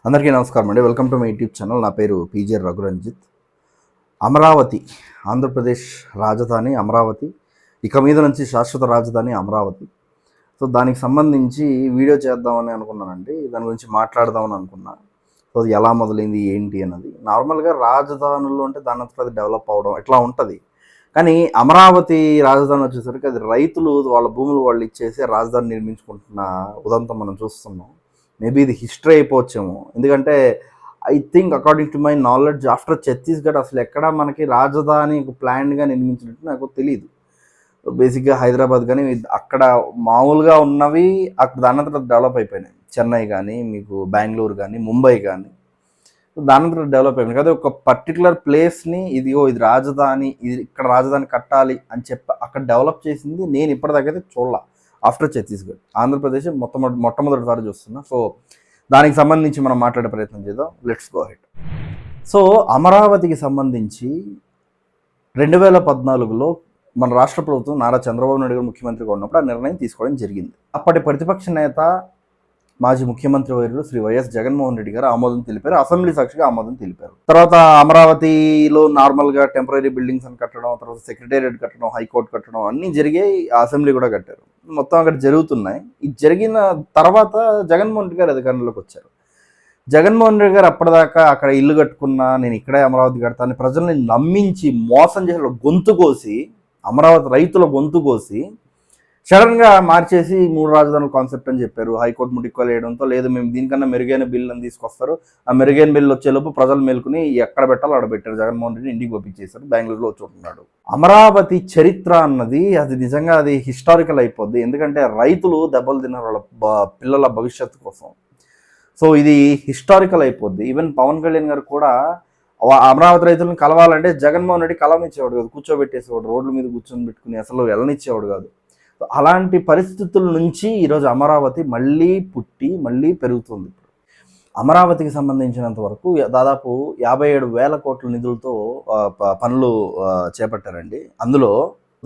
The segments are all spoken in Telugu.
అందరికీ నమస్కారం అండి. Welcome to my YouTube channel. నా పేరు పీజే రఘురంజిత్. అమరావతి, ఆంధ్రప్రదేశ్ రాజధాని అమరావతి. ఇక మీద నుంచి శాశ్వత రాజధాని అమరావతి. సో దానికి సంబంధించి వీడియో చేద్దామని అనుకున్నానండి. దాని గురించి మాట్లాడదామని అనుకున్నా. సో అది ఎలా మొదలైంది ఏంటి అన్నది. నార్మల్గా రాజధానులు అంటే దాని అంతటా అది డెవలప్ అవడం ఇట్లా ఉంటుంది. కానీ అమరావతి రాజధాని వచ్చేసరికి అది రైతులు వాళ్ళ భూములు వాళ్ళు ఇచ్చేసి రాజధాని నిర్మించుకుంటున్న ఉదంతం మనం చూస్తున్నాం. మేబీ ఇది హిస్టరీ అయిపోవచ్చేమో. ఎందుకంటే I think according to my knowledge after Chhattisgarh అసలు ఎక్కడ మనకి రాజధాని ప్లాన్డ్గా నిర్మించినట్టు నాకు తెలియదు. బేసిక్గా హైదరాబాద్ కానీ అక్కడ మామూలుగా ఉన్నవి అక్కడ దానంతట డెవలప్ అయిపోయినాయి. చెన్నై కానీ, మీకు బెంగళూరు కానీ, ముంబై కానీ దానంతట డెవలప్ అయిపోయింది కదా. ఒక పర్టికులర్ ప్లేస్ని ఇది రాజధాని, ఇది ఇక్కడ రాజధాని కట్టాలి అని చెప్పి అక్కడ డెవలప్ చేసింది నేను ఇప్పటిదాకైతే చూడాల. ఆఫ్టర్ ఛత్తీస్గఢ్ ఆంధ్రప్రదేశ్ మొట్టమొదటిసారి చూస్తున్నా. సో దానికి సంబంధించి మనం మాట్లాడే ప్రయత్నం చేద్దాం. Let's go head. సో అమరావతికి సంబంధించి 2014లో మన రాష్ట్ర ప్రభుత్వం నారా చంద్రబాబు నాయుడు గారు ముఖ్యమంత్రిగా ఉన్నప్పుడు ఆ నిర్ణయం తీసుకోవడం జరిగింది. అప్పటి ప్రతిపక్ష నేత మాజీ ముఖ్యమంత్రి వర్యులు శ్రీ వైఎస్ జగన్మోహన్ రెడ్డి గారు ఆమోదం తెలిపారు. అసెంబ్లీ సాక్షిగా ఆమోదం తెలిపారు. తర్వాత అమరావతిలో నార్మల్గా టెంపరీ బిల్డింగ్స్ అని కట్టడం, తర్వాత సెక్రటేరియట్ కట్టడం, హైకోర్టు కట్టడం అన్నీ జరిగాయి. అసెంబ్లీ కూడా కట్టారు. మొత్తం అక్కడ జరుగుతున్నాయి. ఇది జరిగిన తర్వాత జగన్మోహన్ రెడ్డి గారు అధికారంలోకి వచ్చారు. జగన్మోహన్ రెడ్డి గారు అప్పటిదాకా అక్కడ ఇల్లు కట్టుకున్నా, నేను ఇక్కడే అమరావతి కడతాను ప్రజల్ని నమ్మించి మోసం చేసి గొంతు కోసి, అమరావతి రైతుల గొంతు కోసి సడన్గా మార్చేసి 3 రాజధానుల కాన్సెప్ట్ అని చెప్పారు. హైకోర్టు ముటిక్కోలు వేయడంతో లేదు మేము దీనికన్నా మెరుగైన బిల్లు అని తీసుకొస్తారు. ఆ మెరుగైన బిల్లు వచ్చేలోపు ప్రజలు మేలుకుని ఎక్కడ పెట్టాలో అక్కడ పెట్టారు. జగన్మోహన్ రెడ్డి ఇంటికి పంపించేశారు. బెంగళూరులో వచ్చుకుంటున్నాడు. అమరావతి చరిత్ర అన్నది అది నిజంగా అది హిస్టారికల్ అయిపోద్ది. ఎందుకంటే రైతులు దెబ్బలు తిన్నారు వాళ్ళ పిల్లల భవిష్యత్తు కోసం. సో ఇది హిస్టారికల్ అయిపోద్ది. ఈవెన్ పవన్ కళ్యాణ్ గారు కూడా అమరావతి రైతులను కలవాలంటే జగన్మోహన్ రెడ్డి కలవనిచ్చేవాడు కాదు, కూర్చోబెట్టేసేవాడు, రోడ్ల మీద కూర్చొని పెట్టుకుని అసలు వెళ్ళనిచ్చేవాడు కాదు. అలాంటి పరిస్థితుల నుంచి ఈరోజు అమరావతి మళ్ళీ పుట్టి మళ్ళీ పెరుగుతుంది. అమరావతికి సంబంధించినంత వరకు దాదాపు 57,000 కోట్ల నిధులతో పనులు చేపట్టారండి. అందులో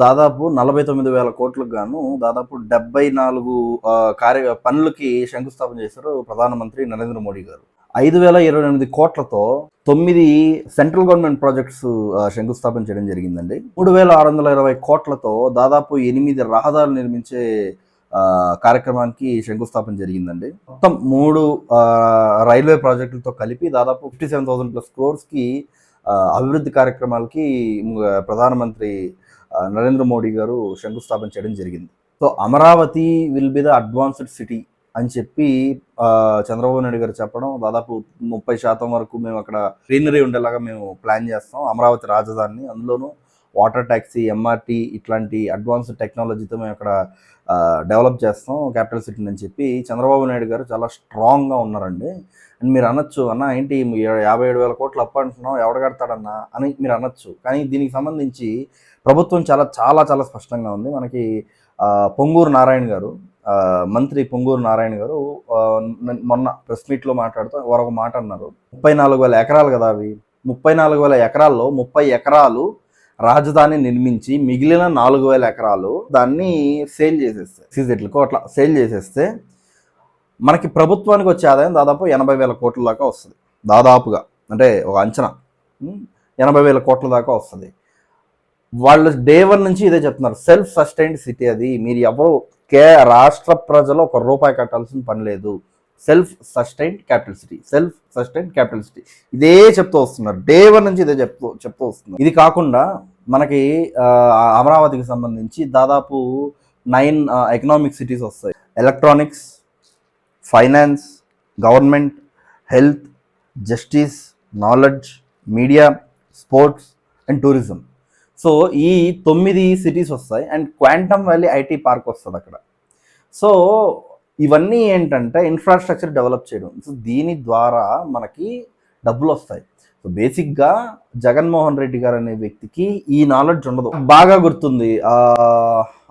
దాదాపు 49,000 కోట్లకు గాను దాదాపు 74 పనులకి శంకుస్థాపన చేశారు ప్రధానమంత్రి నరేంద్ర మోడీ గారు. 5,028 కోట్లతో 9 సెంట్రల్ గవర్నమెంట్ ప్రాజెక్ట్స్ శంకుస్థాపన చేయడం జరిగిందండి. 3,620 కోట్లతో దాదాపు 8 రహదారులు నిర్మించే కార్యక్రమానికి శంకుస్థాపన జరిగిందండి. మొత్తం 3 రైల్వే ప్రాజెక్టులతో కలిపి దాదాపు 57,000+ క్రోర్స్కి అభివృద్ధి కార్యక్రమాలకి ప్రధానమంత్రి నరేంద్ర మోడీ గారు శంకుస్థాపన చేయడం జరిగింది. So Amaravati will be the advanced city అని చెప్పి చంద్రబాబు నాయుడు గారు చెప్పడం, దాదాపు 30% వరకు మేము అక్కడ గ్రీనరీ ఉండేలాగా మేము ప్లాన్ చేస్తాం అమరావతి రాజధానిని, అందులోనూ వాటర్ ట్యాక్సీ, ఎంఆర్టీ ఇట్లాంటి అడ్వాన్స్డ్ టెక్నాలజీతో మేము అక్కడ డెవలప్ చేస్తాం క్యాపిటల్ సిటీని అని చెప్పి చంద్రబాబు నాయుడు గారు చాలా స్ట్రాంగ్గా ఉన్నారండి. అండ్ మీరు అనొచ్చు, అన్న ఏంటి 57,000 కోట్లు అప్పు అంటున్నాం ఎవడు కడతాడన్నా అని మీరు అనొచ్చు. కానీ దీనికి సంబంధించి ప్రభుత్వం చాలా చాలా చాలా స్పష్టంగా ఉంది. మనకి పొంగూరు నారాయణ గారు, మంత్రి పొంగూరు నారాయణ గారు మొన్న ప్రెస్ మీట్లో మాట్లాడుతూ ఒక మాట అన్నారు. 34,000 ఎకరాలు కదా అవి. 34,000 ఎకరాల్లో 30 ఎకరాలు రాజధాని నిర్మించి మిగిలిన 4,000 ఎకరాలు దాన్ని సేల్ చేసేస్తే, సీజెట్లకు అట్లా సేల్ చేసేస్తే మనకి ప్రభుత్వానికి వచ్చే ఆదాయం దాదాపు 80,000 కోట్ల దాకా వస్తుంది. దాదాపుగా అంటే ఒక అంచనా 80,000 కోట్ల దాకా వస్తుంది. వాళ్ళు డే 1 నుంచి ఇదే చెప్తున్నారు, సెల్ఫ్ సస్టైన్డ్ సిటీ అది. మీరు ఎవరు రాష్ట్ర ప్రజలు ₹1 కట్టాల్సిన పని లేదు. Self sustained capital city, self sustained capital city ఇదే చెప్తూ వస్తున్నారు. డే 1 నుంచి ఇదే చెప్తూ వస్తున్నారు. ఇది కాకుండా మనకి అమరావతికి సంబంధించి దాదాపు 9 ఎకనామిక్ సిటీస్ వస్తాయి. Electronics, finance, government, health, justice, knowledge, media, sports and tourism. So ఈ 9 సిటీస్ వస్తాయి. And quantum valley IT park వస్తుంది అక్కడ. సో ఇవన్నీ ఏంటంటే ఇన్ఫ్రాస్ట్రక్చర్ డెవలప్ చేయడం. సో దీని ద్వారా మనకి డబ్బులు వస్తాయి. సో బేసిక్గా జగన్మోహన్ రెడ్డి గారు అనే వ్యక్తికి ఈ నాలెడ్జ్ ఉండదు. బాగా గుర్తుంది,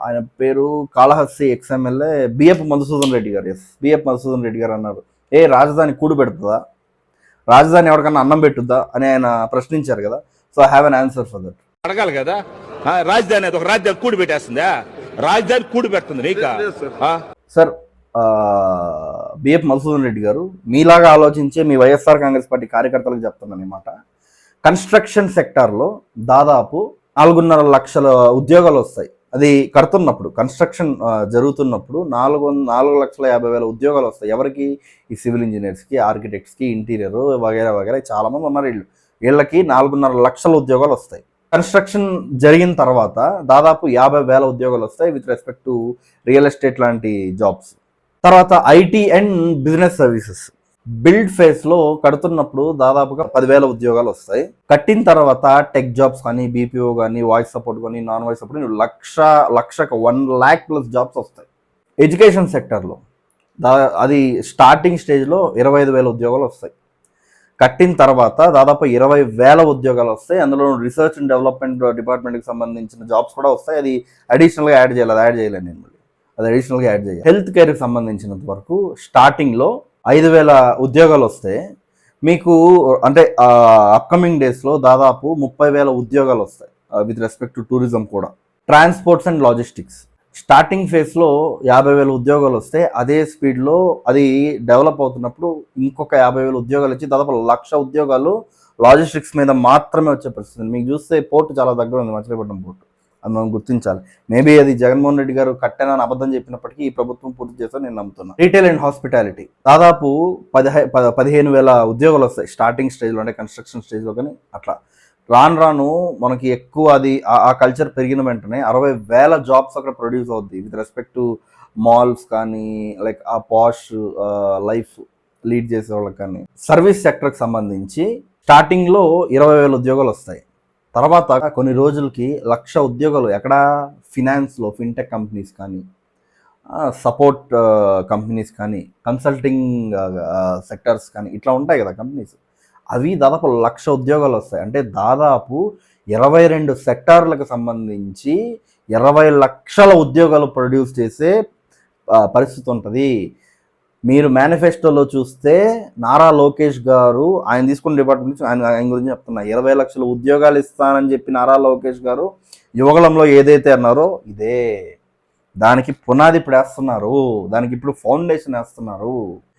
ఆయన పేరు కాళహస్తి ఎక్స్ఎమ్మెల్యే బిఎఫ్ మధుసూదన్ రెడ్డి గారు. బిఎఫ్ మధుసూదన్ రెడ్డి గారు అన్నారు, రాజధాని కూడు పెడుతుందా, రాజధాని ఎవరికన్నా అన్నం పెట్టుద్దా అని ఆయన ప్రశ్నించారు కదా. So I have an answer for that. అడగాలి కదా, రాజధాని ఒక రాజధాని కూడి పెట్టేస్తుందా? రాజధాని కూడి పెడుతుంది నీక సార్. బిఎఫ్ మధుసూదన్ రెడ్డి గారు మీలాగా ఆలోచించే మీ వైఎస్ఆర్ కాంగ్రెస్ పార్టీ కార్యకర్తలకు చెప్తున్నాను అన్నమాట. కన్స్ట్రక్షన్ సెక్టార్లో దాదాపు 4.5 లక్షల ఉద్యోగాలు వస్తాయి. అది కడుతున్నప్పుడు, కన్స్ట్రక్షన్ జరుగుతున్నప్పుడు 4,50,000 ఉద్యోగాలు వస్తాయి. ఎవరికి? ఈ సివిల్ ఇంజనీర్స్కి, ఆర్కిటెక్ట్స్కి, ఇంటీరియర్ వగైరా వగైరా చాలామంది ఉన్నారు. వీళ్ళకి 4.5 లక్షల ఉద్యోగాలు వస్తాయి. కన్స్ట్రక్షన్ జరిగిన తర్వాత దాదాపు 50,000 ఉద్యోగాలు వస్తాయి with respect to real estate లాంటి జాబ్స్. తర్వాత IT and business services build ఫేస్లో కడుతున్నప్పుడు దాదాపుగా 10,000 ఉద్యోగాలు వస్తాయి. కట్టిన తర్వాత టెక్ జాబ్స్ కానీ, బీపీఓ కానీ, వాయిస్ సపోర్ట్ కానీ, నాన్ వాయిస్ సపోర్ట్ లక్షకు 1,00,000+ జాబ్స్ వస్తాయి. ఎడ్యుకేషన్ సెక్టర్లో అది స్టార్టింగ్ స్టేజ్లో 25,000 ఉద్యోగాలు వస్తాయి. కట్టిన తర్వాత దాదాపు 20,000 ఉద్యోగాలు వస్తాయి. అందులో రీసెర్చ్ అండ్ డెవలప్మెంట్ డిపార్ట్మెంట్కి సంబంధించిన జాబ్స్ కూడా వస్తాయి. అది అడిషనల్గా యాడ్ చేయలేదు నేను, అది అడిషనల్గా యాడ్ చేయాలి. హెల్త్ కేర్కి సంబంధించినంత వరకు స్టార్టింగ్లో 5,000 ఉద్యోగాలు వస్తాయి. మీకు అంటే అప్కమింగ్ డేస్లో దాదాపు 30,000 ఉద్యోగాలు వస్తాయి విత్ రెస్పెక్ట్ టు టూరిజం కూడా. ట్రాన్స్పోర్ట్స్ అండ్ లాజిస్టిక్స్ స్టార్టింగ్ ఫేజ్లో 50,000 ఉద్యోగాలు వస్తాయి. అదే స్పీడ్లో అది డెవలప్ అవుతున్నప్పుడు ఇంకొక 50,000 ఉద్యోగాలు వచ్చి దాదాపు 1,00,000 ఉద్యోగాలు లాజిస్టిక్స్ మీద మాత్రమే వచ్చే పరిస్థితి. మీకు చూస్తే పోర్టు చాలా దగ్గర ఉంది, మచిలీపట్నం పోర్టు, అది మనం గుర్తించాలి. మేబీ అది జగన్మోహన్ రెడ్డి గారు కట్టానని అబద్ధం చెప్పినప్పటికీ ఈ ప్రభుత్వం పూర్తి చేస్తాను నేను నమ్ముతున్నాను. రీటైల్ అండ్ హాస్పిటాలిటీ దాదాపు 15,000 ఉద్యోగాలు వస్తాయి స్టార్టింగ్ స్టేజ్లో, అంటే కన్స్ట్రక్షన్ స్టేజ్లో. కానీ అట్లా రాను మనకి ఎక్కువ అది ఆ కల్చర్ పెరిగిన వెంటనే 60,000 జాబ్స్ అక్కడ ప్రొడ్యూస్ అవుద్ది విత్ రెస్పెక్ట్ టు మాల్స్ కానీ, లైక్ ఆ పాష్ లైఫ్ లీడ్ చేసే వాళ్ళకి కానీ. సర్వీస్ సెక్టర్కి సంబంధించి స్టార్టింగ్లో 20,000 ఉద్యోగాలు వస్తాయి. తర్వాత కొన్ని రోజులకి 1,00,000 ఉద్యోగాలు ఎక్కడ? ఫినాన్స్లో, ఫిన్టెక్ కంపెనీస్ కానీ, సపోర్ట్ కంపెనీస్ కానీ, కన్సల్టింగ్ సెక్టర్స్ కానీ, ఇట్లా ఉంటాయి కదా కంపెనీస్, అవి దాదాపు 1,00,000 ఉద్యోగాలు వస్తాయి. అంటే దాదాపు 22 సెక్టార్లకు సంబంధించి 20 లక్షల ఉద్యోగాలు ప్రొడ్యూస్ చేసే పరిస్థితి ఉంటుంది. మీరు మేనిఫెస్టోలో చూస్తే నారా లోకేష్ గారు, ఆయన తీసుకున్న డిపార్ట్మెంట్ నుంచి ఆయన గురించి చెప్తున్నా, 20 లక్షల ఉద్యోగాలు ఇస్తానని చెప్పి నారా లోకేష్ గారు యువగళంలో ఏదైతే అన్నారో ఇదే, దానికి పునాది ఇప్పుడు వేస్తున్నారు, దానికి ఇప్పుడు ఫౌండేషన్ వేస్తున్నారు.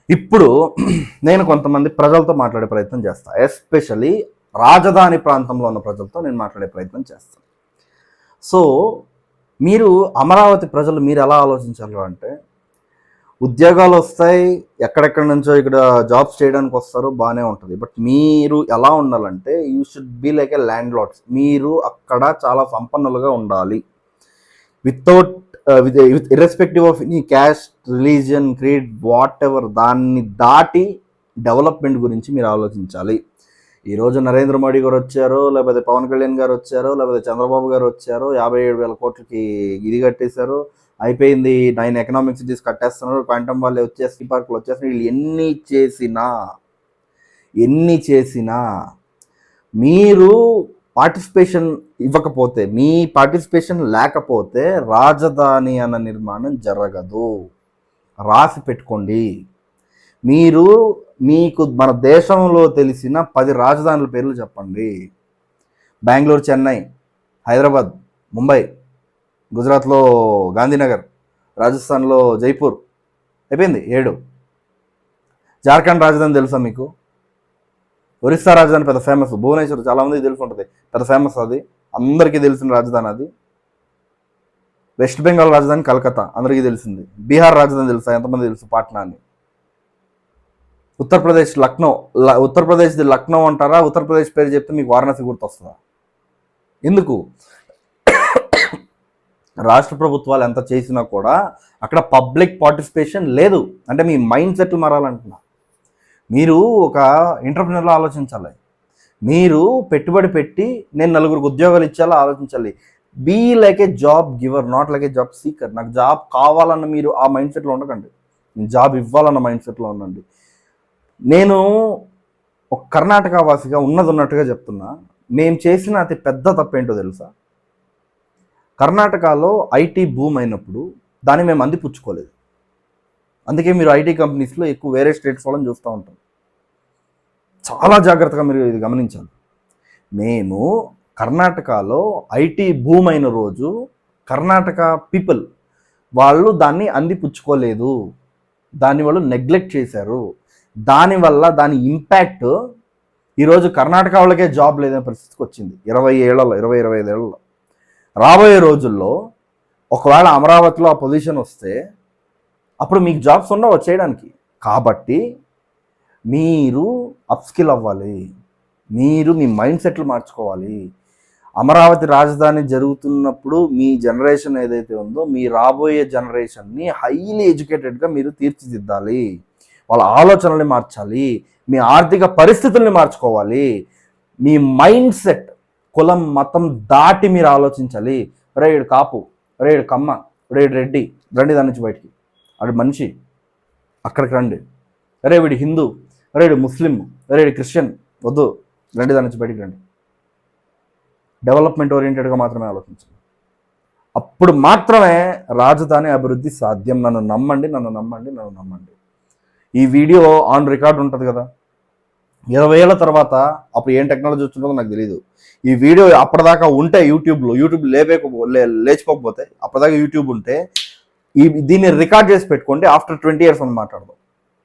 ఇప్పుడు నేను కొంతమంది ప్రజలతో మాట్లాడే ప్రయత్నం చేస్తాను, ఎస్పెషలీ రాజధాని ప్రాంతంలో ఉన్న ప్రజలతో నేను మాట్లాడే ప్రయత్నం చేస్తాను. సో మీరు అమరావతి ప్రజలు మీరు ఎలా ఆలోచించాలి అంటే, ఉద్యోగాలు వస్తాయి, ఎక్కడెక్కడి నుంచో ఇక్కడ జాబ్స్ చేయడానికి వస్తారు, బాగానే ఉంటుంది. బట్ మీరు ఎలా ఉండాలంటే, you should be like a landlords. మీరు అక్కడ చాలా సంపన్నులుగా ఉండాలి. Without with irrespective of any caste, religion, creed, whatever, దాన్ని దాటి డెవలప్మెంట్ గురించి మీరు ఆలోచించాలి. ఈరోజు నరేంద్ర మోడీ గారు వచ్చారో, లేకపోతే పవన్ కళ్యాణ్ గారు వచ్చారో, లేకపోతే చంద్రబాబు గారు వచ్చారో, 57,000 కోట్లకి ఇది కట్టేశారు, అయిపోయింది, 9 ఎకనామిక్ సిటీస్ కట్టేస్తున్నారు, క్వాంటమ్ వాళ్ళే వచ్చేసి పార్కులు వచ్చేస్తున్నారు. వీళ్ళు ఎన్ని చేసినా మీరు పార్టిసిపేషన్ ఇవ్వకపోతే, మీ పార్టిసిపేషన్ లేకపోతే రాజధాని అన్న నిర్మాణం జరగదు. రాసి పెట్టుకోండి. మీకు మన దేశంలో తెలిసిన 10 రాజధానుల పేర్లు చెప్పండి. బెంగళూరు, చెన్నై, హైదరాబాద్, ముంబై, గుజరాత్లో గాంధీనగర్, రాజస్థాన్లో జైపూర్, అయిపోయింది 7. జార్ఖండ్ రాజధాని తెలుసా మీకు? ఒరిస్సా రాజధాని పెద్ద ఫేమస్, భువనేశ్వర్ చాలామందికి తెలిసి ఉంటుంది, పెద్ద ఫేమస్, అది అందరికీ తెలిసిన రాజధాని అది. వెస్ట్ బెంగాల్ రాజధాని కలకత్తా, అందరికీ తెలిసింది. బీహార్ రాజధాని తెలుసా? ఎంతమంది తెలుసు? పాట్నా అని. ఉత్తరప్రదేశ్ లక్నో, ఉత్తరప్రదేశ్ది లక్నో అంటారా? ఉత్తరప్రదేశ్ పేరు చెప్తే మీకు వారణాసి గుర్తొస్తుందా? ఎందుకు? రాష్ట్ర ప్రభుత్వాలు ఎంత చేసినా కూడా అక్కడ పబ్లిక్ పార్టిసిపేషన్ లేదు. అంటే మీ మైండ్ సెట్లు మారాలంటున్నా. మీరు ఒక ఎంటర్‌ప్రెన్యూర్‌లా ఆలోచించాలి. మీరు పెట్టుబడి పెట్టి నేను 9గురికి ఉద్యోగాలు ఇచ్చేలా ఆలోచించాలి. Be like a job giver, not like a job seeker. నాకు జాబ్ కావాలన్న మీరు ఆ మైండ్ సెట్లో ఉండకండి, జాబ్ ఇవ్వాలన్న మైండ్ సెట్లో ఉండండి. నేను ఒక కర్ణాటక వాసిగా ఉన్నట్టుగా చెప్తున్నా. మేము చేసిన అతి పెద్ద తప్పేంటో తెలుసా? కర్ణాటకలో ఐటీ బూమ్ అయినప్పుడు దాన్ని మేము అందిపుచ్చుకోలేదు. అందుకే మీరు ఐటీ కంపెనీస్లో ఎక్కువ వేరే స్టేట్స్ వాళ్ళని చూస్తూ ఉంటాం. చాలా జాగ్రత్తగా మీరు ఇది గమనించాలి. మేము కర్ణాటకలో ఐటీ బూమ్ అయిన రోజు కర్ణాటక పీపుల్ వాళ్ళు దాన్ని అందిపుచ్చుకోలేదు. దాన్ని వాళ్ళు నెగ్లెక్ట్ చేశారు. దానివల్ల దాని ఇంపాక్ట్ ఈరోజు కర్ణాటక వాళ్ళకే జాబ్ లేదనే పరిస్థితికి వచ్చింది 25 ఏళ్లలో. రాబోయే రోజుల్లో ఒకవేళ అమరావతిలో ఆ పొజిషన్ వస్తే అప్పుడు మీకు జాబ్స్ ఉండవు చేయడానికి. కాబట్టి మీరు అప్స్కిల్ అవ్వాలి, మీరు మీ మైండ్ సెట్లు మార్చుకోవాలి. అమరావతి రాజధాని జరుగుతున్నప్పుడు మీ జనరేషన్ ఏదైతే ఉందో మీ రాబోయే జనరేషన్ని హైలీ ఎడ్యుకేటెడ్గా మీరు తీర్చిదిద్దాలి, వాళ్ళ ఆలోచనల్ని మార్చాలి, మీ ఆర్థిక పరిస్థితుల్ని మార్చుకోవాలి, మీ మైండ్ సెట్ కులం మతం దాటి మీరు ఆలోచించాలి. రేడు కాపు, రేడు కమ్మ, రేడు రెడ్డి, రండి దాని నుంచి బయటికి, అడు మనిషి అక్కడికి రండి. వీడు హిందూ, వీడు ముస్లిం, వీడు క్రిస్టియన్, వద్దు, రండి దాని నుంచి బయటికి రండి. డెవలప్మెంట్ ఓరియంటెడ్గా మాత్రమే ఆలోచించండి. అప్పుడు మాత్రమే రాజధాని అభివృద్ధి సాధ్యం. నన్ను నమ్మండి. ఈ వీడియో ఆన్ రికార్డ్ ఉంటుంది కదా, 20 ఏళ్ళ తర్వాత అప్పుడు ఏం టెక్నాలజీ వచ్చిందో నాకు తెలియదు. ఈ వీడియో అప్పటిదాకా ఉంటే యూట్యూబ్ లేచిపోకపోతే, అప్పటిదాకా యూట్యూబ్ ఉంటే దీన్ని రికార్డ్ చేసి పెట్టుకోండి. ఆఫ్టర్ 20 years అని మాట్లాడదాం.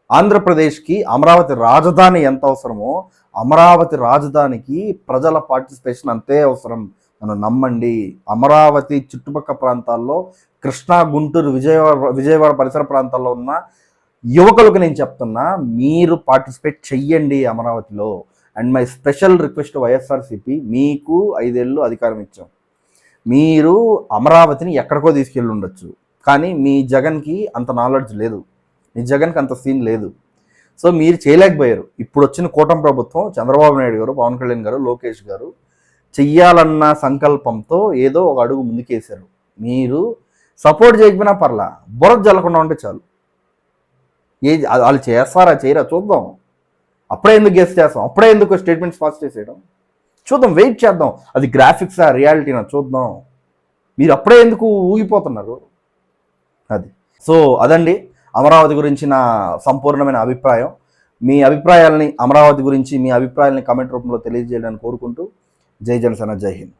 ఆంధ్రప్రదేశ్కి అమరావతి రాజధాని ఎంత అవసరమో అమరావతి రాజధానికి ప్రజల పార్టిసిపేషన్ అంతే అవసరం. నన్ను నమ్మండి. అమరావతి చుట్టుపక్కల ప్రాంతాల్లో కృష్ణా, గుంటూరు, విజయవాడ పరిసర ప్రాంతాల్లో ఉన్న యువకులకు నేను చెప్తున్నా, మీరు పార్టిసిపేట్ చెయ్యండి అమరావతిలో. And my special request YSRCP, మీకు 5 ఏళ్ళు అధికారం ఇచ్చాం. మీరు అమరావతిని ఎక్కడికో తీసుకెళ్ళి ఉండొచ్చు, కానీ మీ జగన్కి అంత నాలెడ్జ్ లేదు, మీ జగన్కి అంత సీన్ లేదు. సో మీరు చేయలేకపోయారు. ఇప్పుడు వచ్చిన కూటమి ప్రభుత్వం, చంద్రబాబు నాయుడు గారు, పవన్ కళ్యాణ్ గారు, లోకేష్ గారు చెయ్యాలన్న సంకల్పంతో ఏదో ఒక అడుగు ముందుకేశారు. మీరు సపోర్ట్ చేయకపోయినా పర్లా, బురద జల్లకుండా ఉంటే చాలు. వాళ్ళు చేస్తారా చేయరా చూద్దాం. అప్పుడే ఎందుకు గెస్ట్ చేస్తాం, అప్పుడే ఎందుకు స్టేట్మెంట్స్ పాస్ చేసేయడం, చూద్దాం, వెయిట్ చేద్దాం. అది గ్రాఫిక్సా రియాలిటీనా చూద్దాం. మీరు అప్పుడే ఎందుకు ఊగిపోతున్నారు? అది. సో అదండి అమరావతి గురించి నా సంపూర్ణమైన అభిప్రాయం. మీ అభిప్రాయాలని, అమరావతి గురించి మీ అభిప్రాయాలని కామెంట్ రూపంలో తెలియజేయాలని కోరుకుంటూ, జై జనసేన, జై హింద్.